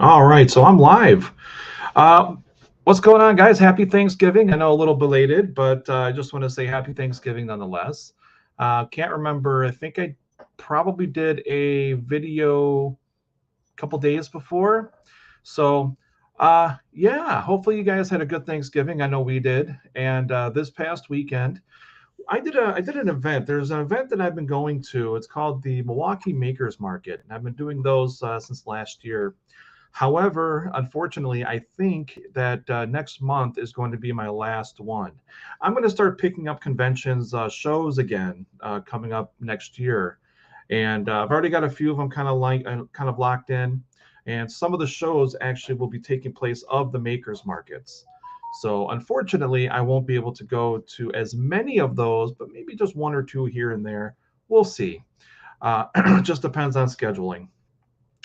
All right, so I'm live. Uh, what's going on, guys? Happy Thanksgiving. I know a little belated, but I just want to say happy Thanksgiving nonetheless. Can't remember. I think I probably did a video a couple days before. So, yeah, hopefully you guys had a good Thanksgiving. I know we did. And this past weekend, I did an event. There's an event that I've been going to. It's called the Milwaukee Makers Market, and I've been doing those since last year. However, unfortunately, I think that next month is going to be my last one. I'm going to start picking up conventions, shows again coming up next year, and I've already got a few of them kind of locked in. And some of the shows actually will be taking place of the makers markets. So unfortunately, I won't be able to go to as many of those, but maybe just one or two here and there. We'll see. Just depends on scheduling.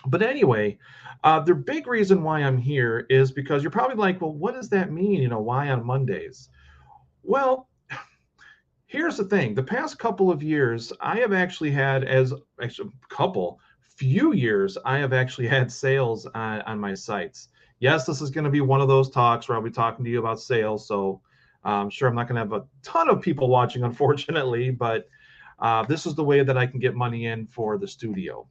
But anyway, the big reason why I'm here is because you're probably like, well, what does that mean? Why on Mondays? Well, here's the thing. The past couple of years, I have actually had, as actually a few years, I have actually had sales on my sites. Yes, this is going to be one of those talks where I'll be talking to you about sales. So I'm sure I'm not going to have a ton of people watching, unfortunately, but this is the way that I can get money in for the studio.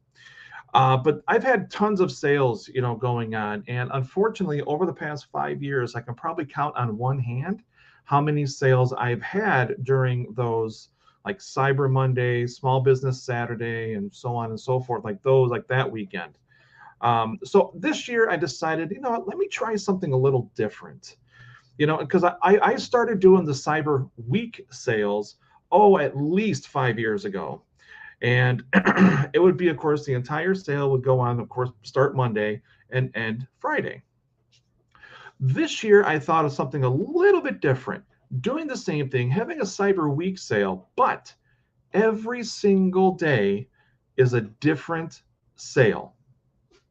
But I've had tons of sales, going on. And unfortunately, over the past 5 years, I can probably count on one hand how many sales I've had during those like Cyber Monday, Small Business Saturday, and so on and so forth, like that weekend. So this year I decided, what, let me try something a little different, because I started doing the Cyber Week sales, at least 5 years ago. And it would be, of course, the entire sale would go on, of course, start Monday and end Friday. This year, I thought of something a little bit different, doing the same thing, having a Cyber Week sale, but every single day is a different sale.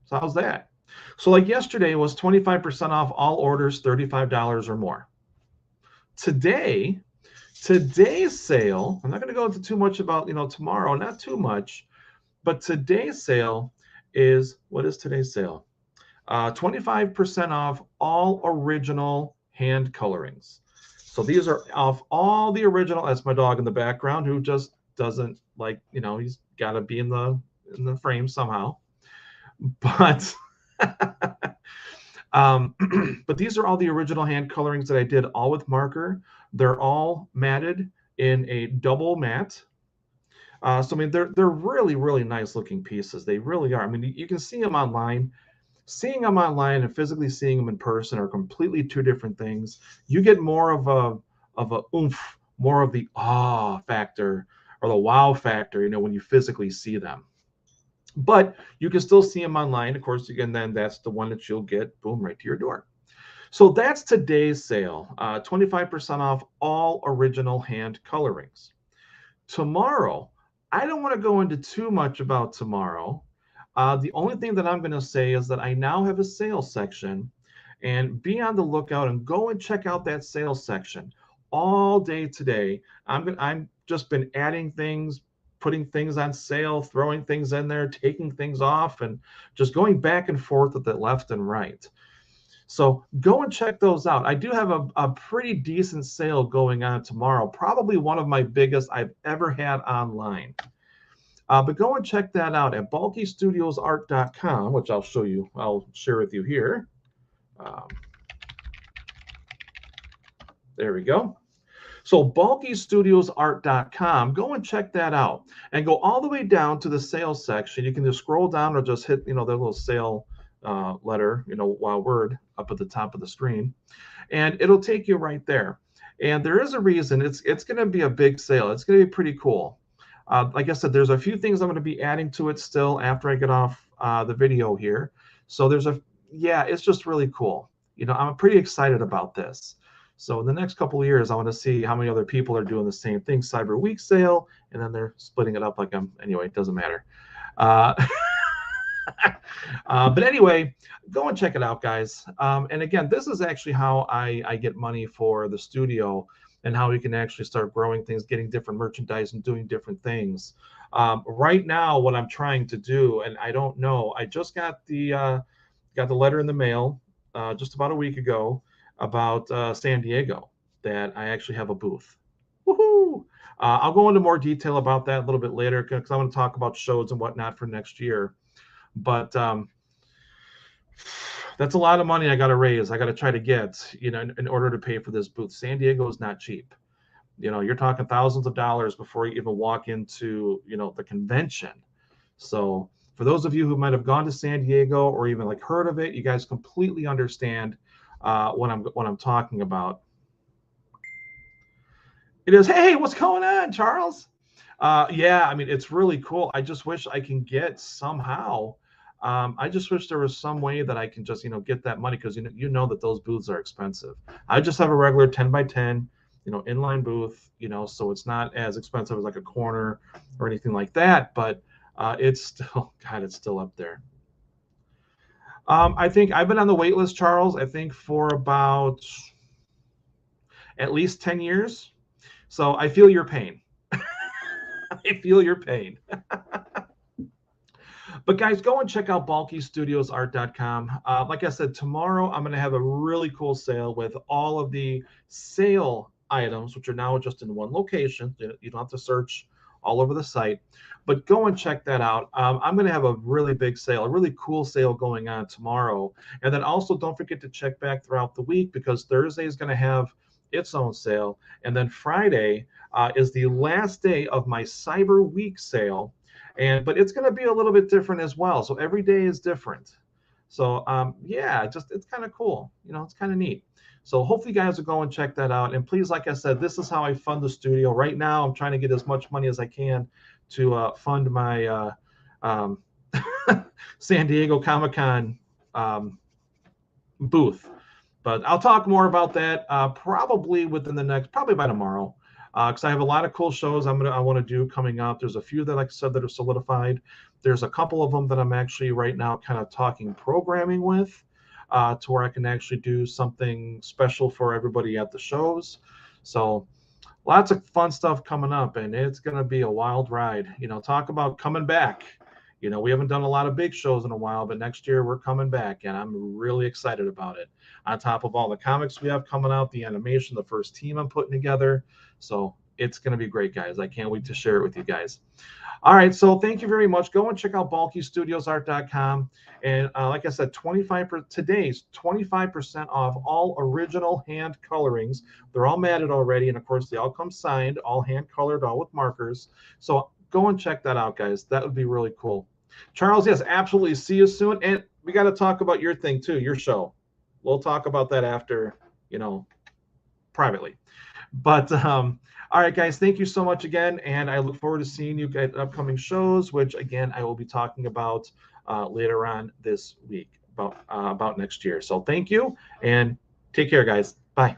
So how's that? So like yesterday was 25% off all orders $35 or more. Today's sale, I'm not going to go into too much about, tomorrow, not too much, but today's sale is, what is today's sale? 25% off all original hand colorings. So these are off all the original. That's my dog in the background who just doesn't like, he's got to be in the frame somehow. But but these are all the original hand colorings that I did, all with marker. They're all matted in a double matte. So I mean, they're really, really nice looking pieces. They really are. I mean, you can see them online. Seeing them online and physically seeing them in person are completely two different things. You get more of a oomph, more of the awe factor or the wow factor, when you physically see them. But you can still see them online, of course. Again, then that's the one that you'll get, boom, right to your door. So that's today's sale, 25% off all original hand colorings. Tomorrow, I don't want to go into too much about tomorrow. The only thing that I'm going to say is that I now have a sales section, and be on the lookout and go and check out that sales section all day today. I'm just been adding things, putting things on sale, throwing things in there, taking things off, and just going back and forth with it left and right. So go and check those out. I do have a pretty decent sale going on tomorrow, probably one of my biggest I've ever had online. But go and check that out at bulkystudiosart.com, which I'll share with you here. Um, there we go. So bulkystudiosart.com, go and check that out and go all the way down to the sales section. You can just scroll down or just hit, the little sale letter, word up at the top of the screen, and it'll take you right there. And there is a reason. It's going to be a big sale. It's going to be pretty cool. Like I said, there's a few things I'm going to be adding to it still after I get off the video here. So it's just really cool. I'm pretty excited about this. So in the next couple of years, I want to see how many other people are doing the same thing, Cyber Week sale, and then they're splitting it up anyway, it doesn't matter. But anyway, go and check it out, guys. And again, this is actually how I get money for the studio and how we can actually start growing things, getting different merchandise and doing different things. Right now, what I'm trying to do, and I don't know, I just got got the letter in the mail just about a week ago about San Diego, that I actually have a booth. Woohoo! I'll go into more detail about that a little bit later because I want to talk about shows and whatnot for next year. But that's a lot of money I got to raise. I got to try to get, in order to pay for this booth. San Diego is not cheap. You're talking thousands of dollars before you even walk into, the convention. So for those of you who might have gone to San Diego or even like heard of it, you guys completely understand what I'm talking about. It is, hey, what's going on, Charles? Yeah, I mean, it's really cool. I just wish I can get somehow. I just wish there was some way that I can just, get that money because you know that those booths are expensive. I just have a regular 10 by 10, inline booth, so it's not as expensive as like a corner or anything like that. But it's still, God, it's still up there. I think I've been on the wait list, Charles, I think for about at least 10 years. So I feel your pain. I feel your pain. But guys, go and check out bulkystudiosart.com. Like I said, tomorrow I'm going to have a really cool sale with all of the sale items, which are now just in one location. You don't have to search all over the site, but go and check that out. I'm going to have a really big sale, a really cool sale going on tomorrow. And then also don't forget to check back throughout the week because Thursday is going to have its own sale. And then Friday is the last day of my Cyber Week sale. But it's going to be a little bit different as well. So every day is different. So yeah, it's kind of cool. It's kind of neat. So hopefully you guys will go and check that out. And please, like I said, this is how I fund the studio. Right now, I'm trying to get as much money as I can to fund my San Diego Comic-Con booth. But I'll talk more about that probably by tomorrow. Because I have a lot of cool shows I want to do coming up. There's a few that, like I said, that are solidified. There's a couple of them that I'm actually right now kind of talking programming with to where I can actually do something special for everybody at the shows. So lots of fun stuff coming up, and it's going to be a wild ride. Talk about coming back. We haven't done a lot of big shows in a while, but next year we're coming back, and I'm really excited about it. On top of all the comics we have coming out, the animation, the first team I'm putting together. So it's going to be great, guys. I can't wait to share it with you guys. All right, so thank you very much. Go and check out bulkystudiosart.com. And like I said, today's 25% off all original hand colorings. They're all matted already, and of course, they all come signed, all hand colored, all with markers. So go and check that out, guys. That would be really cool. Charles, yes, absolutely. See you soon. And we got to talk about your thing too, your show. We'll talk about that after, privately. But all right, guys, thank you so much again. And I look forward to seeing you at upcoming shows, which again, I will be talking about later on this week about next year. So thank you and take care, guys. Bye.